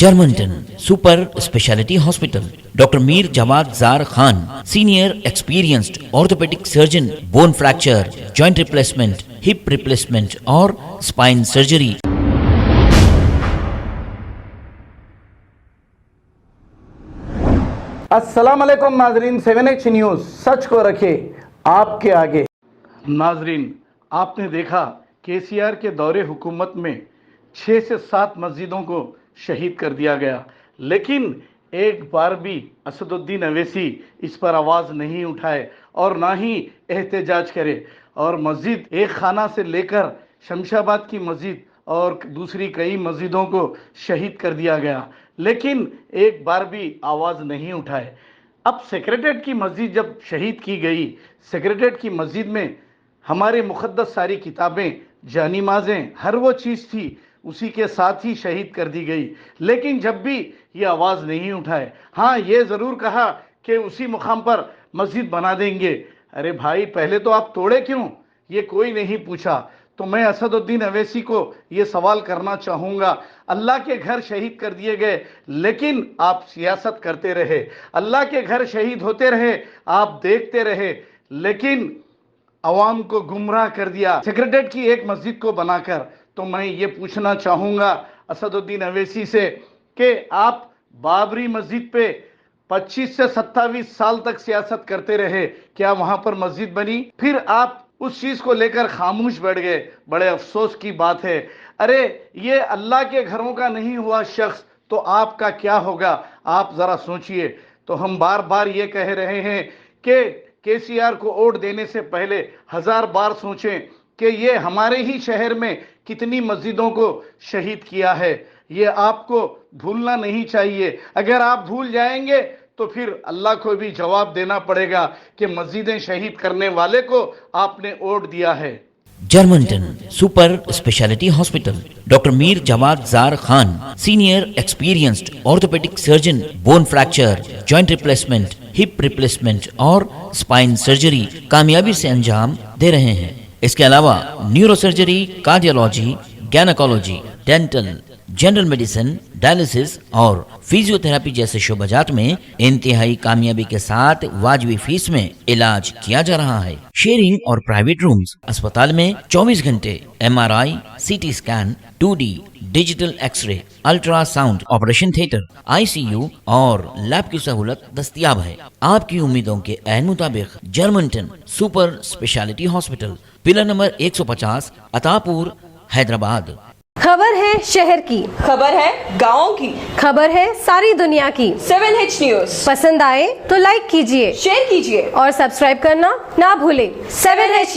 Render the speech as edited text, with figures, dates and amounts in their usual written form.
جرمنٹن super speciality hospital, doctor Mir Jawad Zar Khan, senior experienced orthopaedic surgeon, bone fracture, joint replacement, hip replacement اور spine surgery. السلام علیکم ناظرین، 7H news سچ کو رکھے آپ کے آگے۔ ناظرین، آپ نے دیکھا KCR کے دور حکومت میں 6 سے 7 مسجدوں کو شہید کر دیا گیا، لیکن ایک بار بھی اسد الدین اویسی اس پر آواز نہیں اٹھائے اور نہ ہی احتجاج کرے، اور مسجد ایک خانہ سے لے کر شمشاباد کی مسجد اور دوسری کئی مسجدوں کو شہید کر دیا گیا، لیکن ایک بار بھی آواز نہیں اٹھائے۔ اب سیکریٹریٹ کی مسجد جب شہید کی گئی، سیکریٹریٹ کی مسجد میں ہمارے مقدس ساری کتابیں، جانی نمازیں، ہر وہ چیز تھی، اسی کے ساتھ ہی شہید کر دی گئی، لیکن جب بھی یہ آواز نہیں اٹھائے۔ ہاں، یہ ضرور کہا کہ اسی مقام پر مسجد بنا دیں گے۔ ارے بھائی، پہلے تو آپ توڑے کیوں؟ یہ کوئی نہیں پوچھا۔ تو میں اسد الدین اویسی کو یہ سوال کرنا چاہوں گا، اللہ کے گھر شہید کر دیے گئے لیکن آپ سیاست کرتے رہے، اللہ کے گھر شہید ہوتے رہے، آپ دیکھتے رہے، لیکن عوام کو گمراہ کر دیا سیکریٹریٹ کی ایک مسجد کو بنا کر۔ تو میں یہ پوچھنا چاہوں گا اسد الدین اویسی سے کہ آپ بابری مسجد پہ 25 سے 27 سال تک سیاست کرتے رہے، کیا وہاں پر مسجد بنی؟ پھر آپ اس چیز کو لے کر خاموش بیٹھ گئے، بڑے افسوس کی بات ہے۔ ارے یہ اللہ کے گھروں کا نہیں ہوا شخص تو آپ کا کیا ہوگا؟ آپ ذرا سوچئے۔ تو ہم بار بار یہ کہہ رہے ہیں کہ KCR کو ووٹ دینے سے پہلے 1000 بار سوچیں کہ یہ ہمارے ہی شہر میں کتنی مسجدوں کو شہید کیا ہے۔ یہ آپ کو بھولنا نہیں چاہیے۔ اگر آپ بھول جائیں گے تو پھر اللہ کو بھی جواب دینا پڑے گا کہ مسجدیں شہید کرنے والے کو آپ نے ووٹ دیا ہے۔ جرمنٹن super speciality hospital, doctor Mir Jawad Zar Khan, senior experienced orthopaedic surgeon, bone fracture, joint replacement, hip replacement اور اسپائن سرجری کامیابی سے انجام دے رہے ہیں۔ اس کے علاوہ neuro surgery, cardiology, gynaecology, dental, general medicine, dialysis اور فیزیو تھراپی جیسے شعبہ جات میں انتہائی کامیابی کے ساتھ واجبی فیس میں علاج کیا جا رہا ہے۔ شیئرنگ اور پرائیویٹ رومز، اسپتال میں 24 گھنٹے MRI، CT scan, 2D digital X ray, ultra sound, operation theatre, ICU اور لیب کی سہولت دستیاب ہے۔ آپ کی امیدوں کے عین مطابق جرمنٹن super speciality hospital, pillar number 150، Attapur, Hyderabad. خبر ہے شہر کی، خبر ہے گاؤں کی، خبر ہے ساری دنیا کی۔ 7H نیوز پسند آئے تو لائک کیجئے، شیئر کیجئے اور سبسکرائب کرنا نہ بھولیں۔ 7H news